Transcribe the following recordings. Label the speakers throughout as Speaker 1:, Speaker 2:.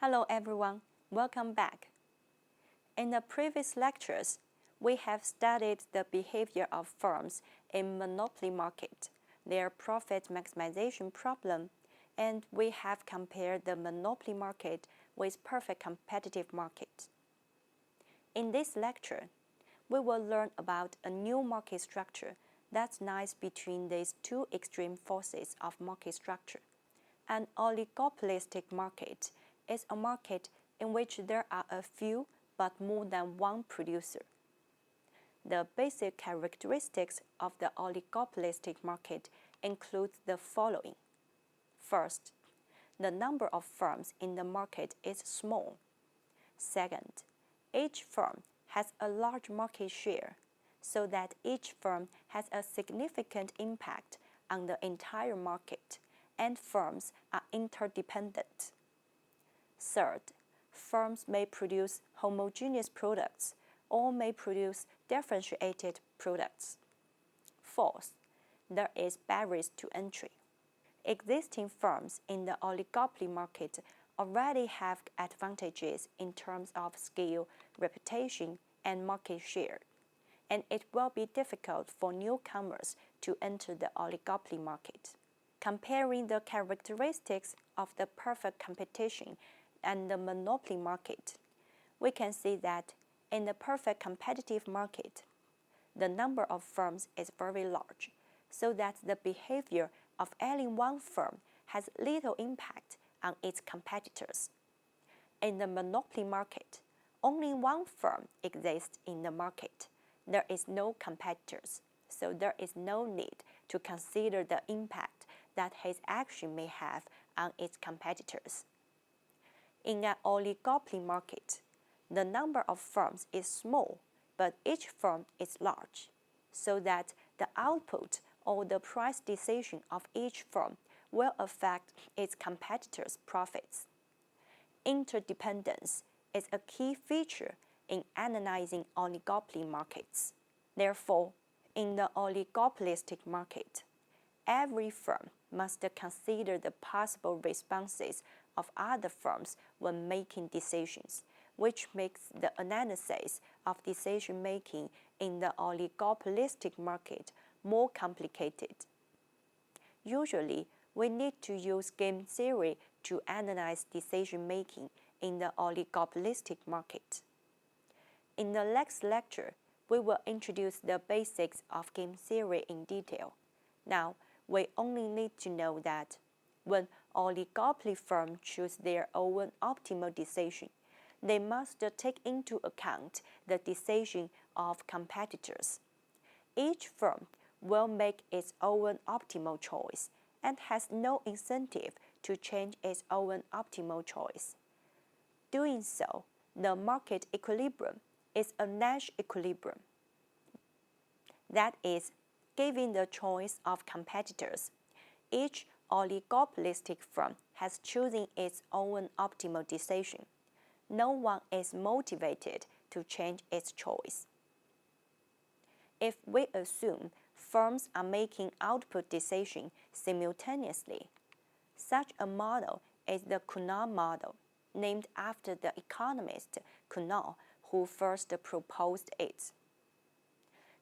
Speaker 1: Hello everyone, welcome back. In the previous lectures, we have studied the behavior of firms in monopoly market, their profit maximization problem, and we have compared the monopoly market with perfect competitive market. In this lecture, we will learn about a new market structure that lies between these two extreme forces of market structure. An oligopolistic market is a market in which there are a few but more than one producer. The basic characteristics of the oligopolistic market include the following. First, the number of firms in the market is small. Second, each firm has a large market share, so that each firm has a significant impact on the entire market, and firms are interdependent. Third, firms may produce homogeneous products or may produce differentiated products. Fourth, there is barriers to entry. Existing firms in the oligopoly market already have advantages in terms of scale, reputation, and market share, and it will be difficult for newcomers to enter the oligopoly market. Comparing the characteristics of the perfect competition and the monopoly market, we can see that in the perfect competitive market, the number of firms is very large, so that the behavior of any one firm has little impact on its competitors. In the monopoly market, only one firm exists in the market. There is no competitors, so there is no need to consider the impact that his action may have on its competitors. In an oligopoly market, the number of firms is small, but each firm is large, so that the output or the price decision of each firm will affect its competitors' profits. Interdependence is a key feature in analyzing oligopoly markets. Therefore, in the oligopolistic market, every firm must consider the possible responses of other firms when making decisions, which makes the analysis of decision-making in the oligopolistic market more complicated. Usually, we need to use game theory to analyze decision-making in the oligopolistic market. In the next lecture, we will introduce the basics of game theory in detail. Now, we only need to know that when oligopoly firms choose their own optimal decision, they must take into account the decision of competitors. Each firm will make its own optimal choice and has no incentive to change its own optimal choice. Doing so, the market equilibrium is a Nash equilibrium. That is, given the choice of competitors, each oligopolistic firm has chosen its own optimal decision. No one is motivated to change its choice. If we assume firms are making output decisions simultaneously, such a model is the Kuhnau model, named after the economist Kuhnau, who first proposed it.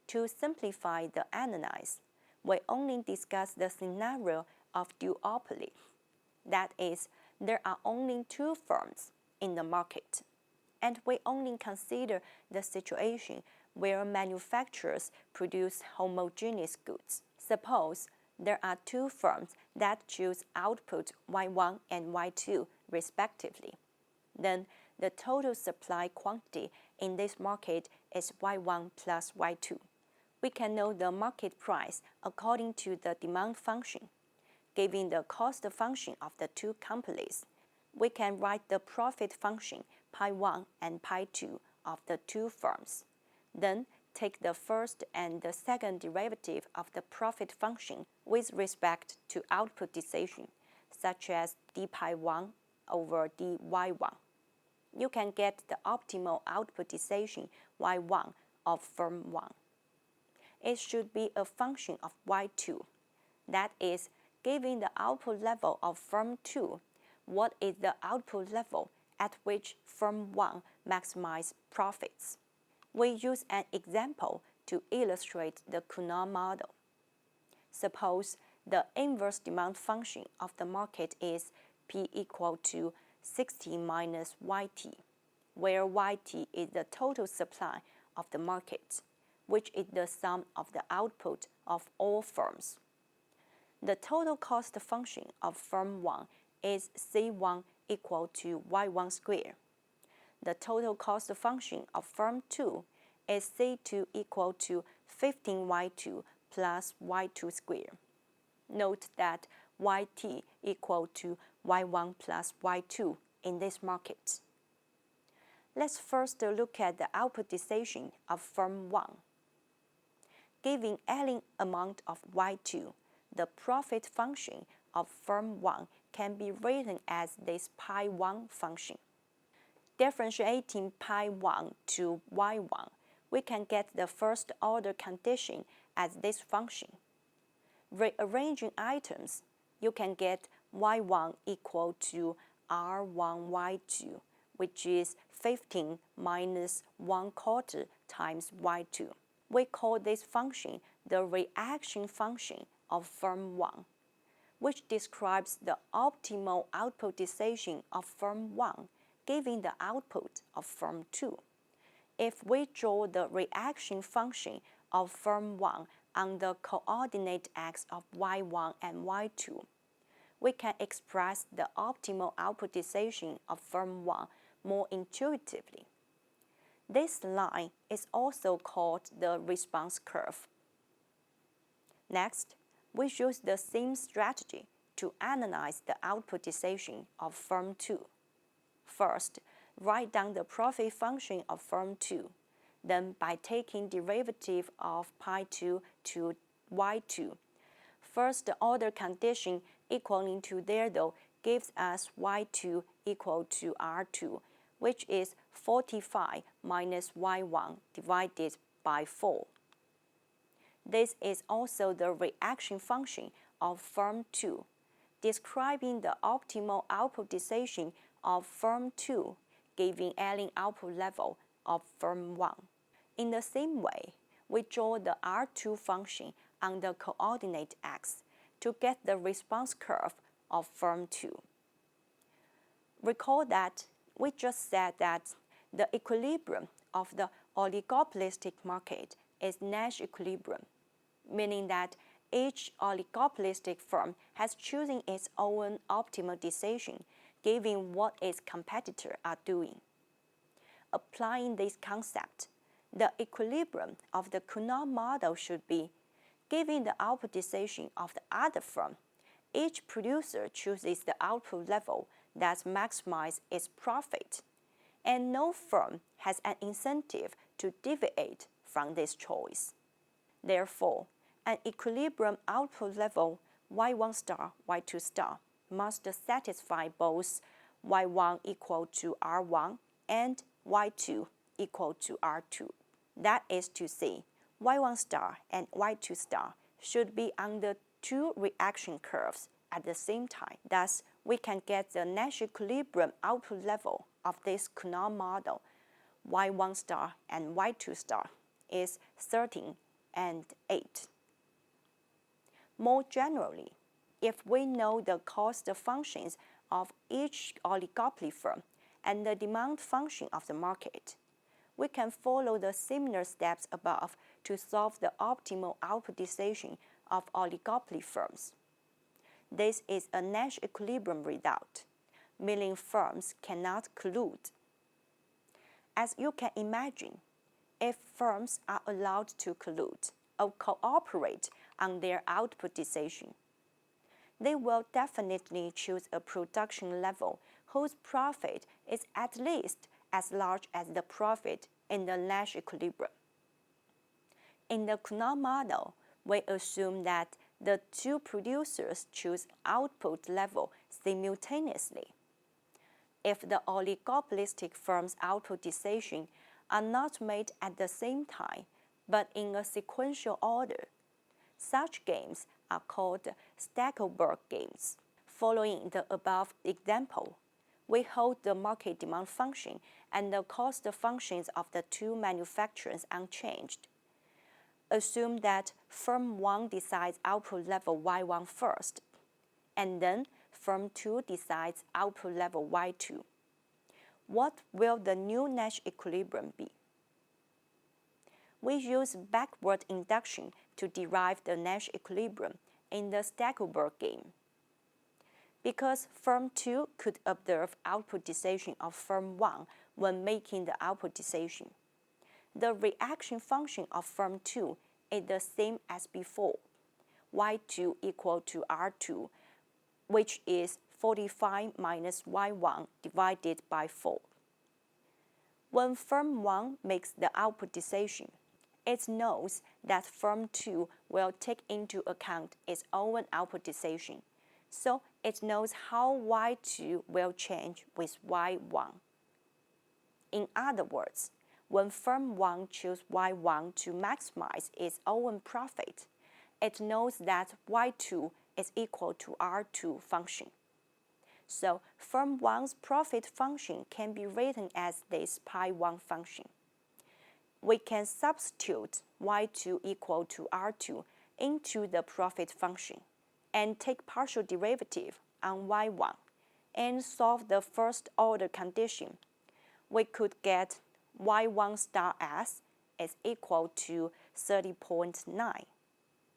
Speaker 1: To simplify the analysis, we only discuss the scenario of duopoly. That is, there are only two firms in the market, and we only consider the situation where manufacturers produce homogeneous goods. Suppose there are two firms that choose output Y1 and Y2 respectively. Then the total supply quantity in this market is Y1 plus Y2. We can know the market price according to the demand function. Given the cost function of the two companies, we can write the profit function pi1 and pi2 of the two firms. Then take the first and the second derivative of the profit function with respect to output decision, such as d pi1 over dy1. You can get the optimal output decision y1 of firm 1. It should be a function of y2. That is, given the output level of firm 2, what is the output level at which firm 1 maximizes profits. We use an example to illustrate the Coulomb model. Suppose the inverse demand function of the market is P equal to 60 minus YT, where YT is the total supply of the market, which is the sum of the output of all firms. The total cost function of firm 1 is C1 equal to Y1 squared. The total cost function of firm 2 is C2 equal to 15Y2 plus Y2 squared. Note that YT equal to Y1 plus Y2 in this market. Let's first look at the output decision of firm 1. Given any amount of Y2, the profit function of firm 1 can be written as this pi1 function. Differentiating pi1 to y1, we can get the first order condition as this function. Rearranging items, you can get y1 equal to r1y2, which is 15 minus 1/4 times y2. We call this function the reaction function of firm 1, which describes the optimal output decision of firm 1 given the output of firm 2. If we draw the reaction function of firm 1 on the coordinate x of y1 and y2, we can express the optimal output decision of firm 1 more intuitively. This line is also called the response curve. Next, we use the same strategy to analyze the output decision of firm 2. First, write down the profit function of firm 2. Then, by taking derivative of pi2 to y2, first order condition equaling to zero gives us y2 equal to r2, which is 45 minus y1 divided by 4. This is also the reaction function of firm 2, describing the optimal output decision of firm 2 given any output level of firm 1. In the same way, we draw the R2 function on the coordinate x to get the response curve of firm 2. Recall that we just said that the equilibrium of the oligopolistic market is Nash equilibrium, meaning that each oligopolistic firm has chosen its own optimal decision given what its competitors are doing. Applying this concept, the equilibrium of the Coulomb model should be, given the output decision of the other firm, each producer chooses the output level that maximizes its profit, and no firm has an incentive to deviate from this choice. Therefore, an equilibrium output level y1 star, y2 star must satisfy both y1 equal to r1 and y2 equal to r2. That is to say, y1 star and y2 star should be on the two reaction curves at the same time. Thus, we can get the Nash equilibrium output level of this Coulomb model. y1 star and y2 star is 13 and 8. More generally, if we know the cost functions of each oligopoly firm and the demand function of the market, we can follow the similar steps above to solve the optimal output decision of oligopoly firms. This is a Nash equilibrium result, meaning firms cannot collude. As you can imagine, if firms are allowed to collude or cooperate on their output decision, they will definitely choose a production level whose profit is at least as large as the profit in the Nash equilibrium. In the Coulomb model, we assume that the two producers choose output level simultaneously. If the oligopolistic firm's output decisions are not made at the same time, but in a sequential order, such games are called Stackelberg games. Following the above example, we hold the market demand function and the cost functions of the two manufacturers unchanged. Assume that firm 1 decides output level Y1 first, and then firm 2 decides output level Y2. What will the new Nash equilibrium be? We use backward induction to derive the Nash equilibrium in the Stackelberg game. Because firm 2 could observe output decision of firm 1 when making the output decision, the reaction function of firm 2 is the same as before, Y2 equal to R2, which is 45 minus Y1 divided by 4. When firm 1 makes the output decision, it knows that firm 2 will take into account its own output decision, so it knows how Y2 will change with Y1. In other words, when firm 1 chooses Y1 to maximize its own profit, it knows that Y2 is equal to R2 function. So firm 1's profit function can be written as this pi1 function. We can substitute Y2 equal to R2 into the profit function and take partial derivative on Y1 and solve the first order condition. We could get Y1 star S is equal to 30.9.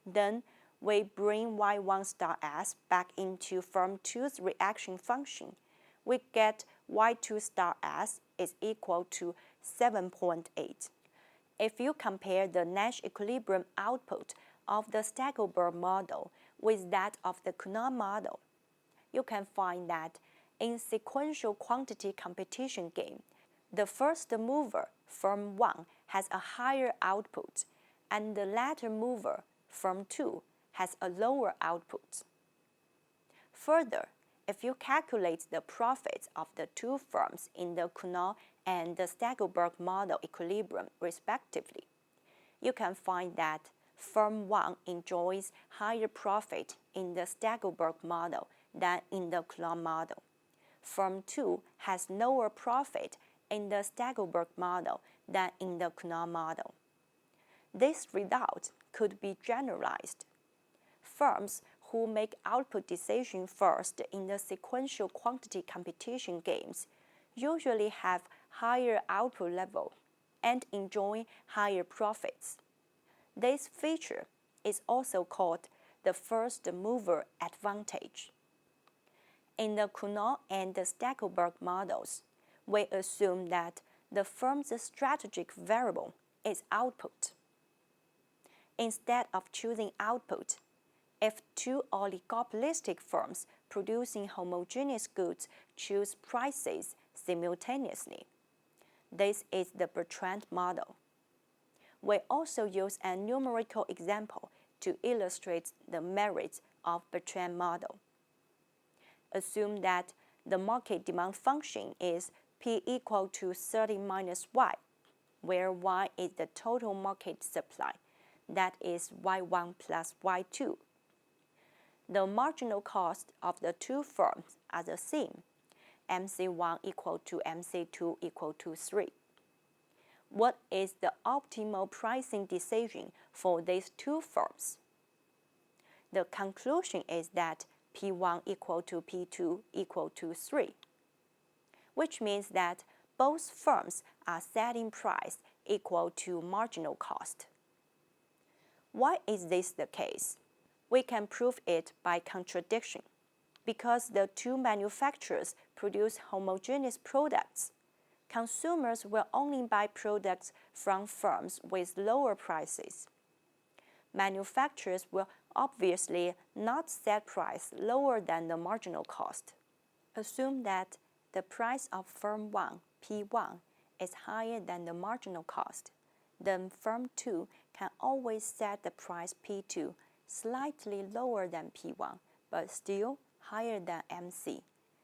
Speaker 1: Then we bring Y1 star S back into firm 2's reaction function. We get Y2 star S is equal to 7.8. If you compare the Nash equilibrium output of the Stackelberg model with that of the Coulomb model, you can find that in sequential quantity competition game, the first mover, firm 1, has a higher output, and the latter mover, firm 2, has a lower output. Further, if you calculate the profits of the two firms in the Coulomb and the Stackelberg model equilibrium respectively, you can find that firm 1 enjoys higher profit in the Stackelberg model than in the Coulomb model. Firm 2 has lower profit in the Stackelberg model than in the Coulomb model. This result could be generalized. Firms who make output decision first in the sequential quantity competition games usually have higher output level and enjoy higher profits. This feature is also called the first mover advantage. In the Coulomb and the Stackelberg models, we assume that the firm's strategic variable is output. Instead of choosing output, if two oligopolistic firms producing homogeneous goods choose prices simultaneously, this is the Bertrand model. We also use a numerical example to illustrate the merits of Bertrand model. Assume that the market demand function is P equal to 30 minus Y, where Y is the total market supply, that is Y1 plus Y2. The marginal cost of the two firms are the same, MC1 equal to MC2 equal to 3. What is the optimal pricing decision for these two firms? The conclusion is that P1 equal to P2 equal to 3, which means that both firms are setting price equal to marginal cost. Why is this the case? We can prove it by contradiction. Because the two manufacturers produce homogeneous products, consumers will only buy products from firms with lower prices. Manufacturers will obviously not set price lower than the marginal cost. Assume that the price of firm 1, P1, is higher than the marginal cost, then firm 2 can always set the price P2 slightly lower than P1, but still higher than MC,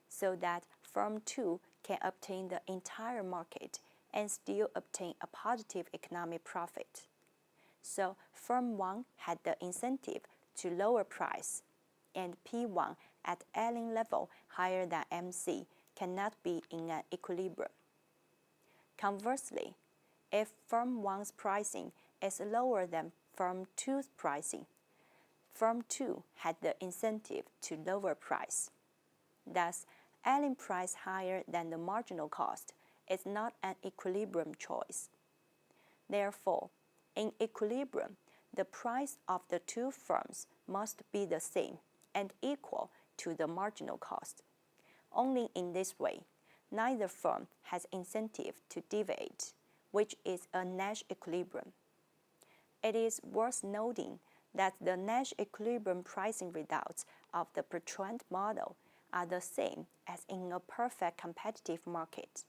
Speaker 1: so that firm 2 can obtain the entire market and still obtain a positive economic profit. So firm 1 had the incentive to lower price, and P1 at Allen level higher than MC cannot be in an equilibrium. Conversely, if firm 1's pricing is lower than firm 2's pricing, firm 2 had the incentive to lower price. Thus, adding price higher than the marginal cost is not an equilibrium choice. Therefore, in equilibrium, the price of the two firms must be the same and equal to the marginal cost. Only in this way, neither firm has incentive to deviate, which is a Nash equilibrium. It is worth noting that the Nash equilibrium pricing results of the Bertrand model are the same as in a perfect competitive market,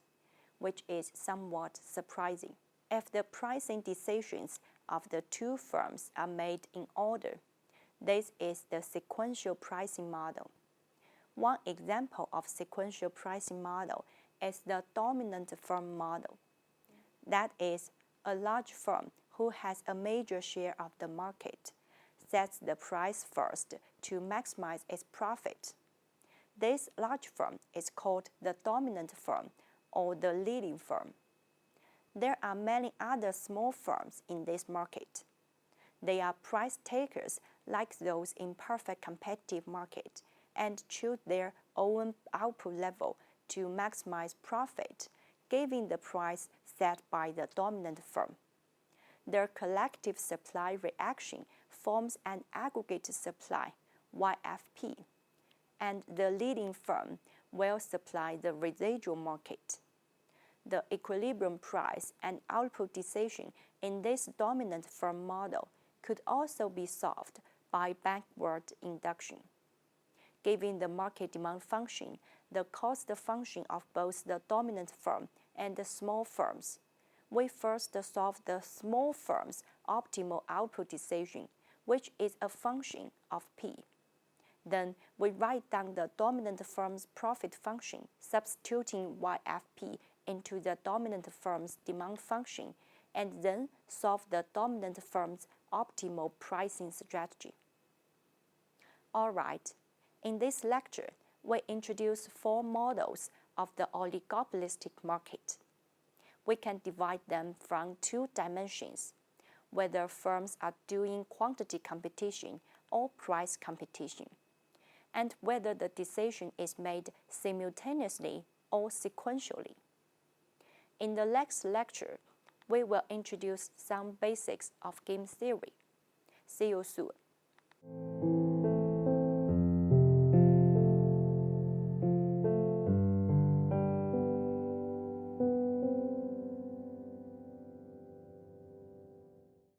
Speaker 1: which is somewhat surprising. If the pricing decisions of the two firms are made in order, this is the sequential pricing model. One example of sequential pricing model is the dominant firm model. That is, a large firm who has a major share of the market sets the price first to maximize its profit. This large firm is called the dominant firm or the leading firm. There are many other small firms in this market. They are price takers like those in perfect competitive market and choose their own output level to maximize profit, given the price set by the dominant firm. Their collective supply reaction forms an aggregate supply, YFP, and the leading firm will supply the residual market. The equilibrium price and output decision in this dominant firm model could also be solved by backward induction. Given the market demand function, the cost function of both the dominant firm and the small firms, we first solve the small firm's optimal output decision, which is a function of P. Then we write down the dominant firm's profit function, substituting YFP into the dominant firm's demand function, and then solve the dominant firm's optimal pricing strategy. All right, in this lecture, we introduce 4 models of the oligopolistic market. We can divide them from 2 dimensions, whether firms are doing quantity competition or price competition, and whether the decision is made simultaneously or sequentially. In the next lecture, we will introduce some basics of game theory. See you soon.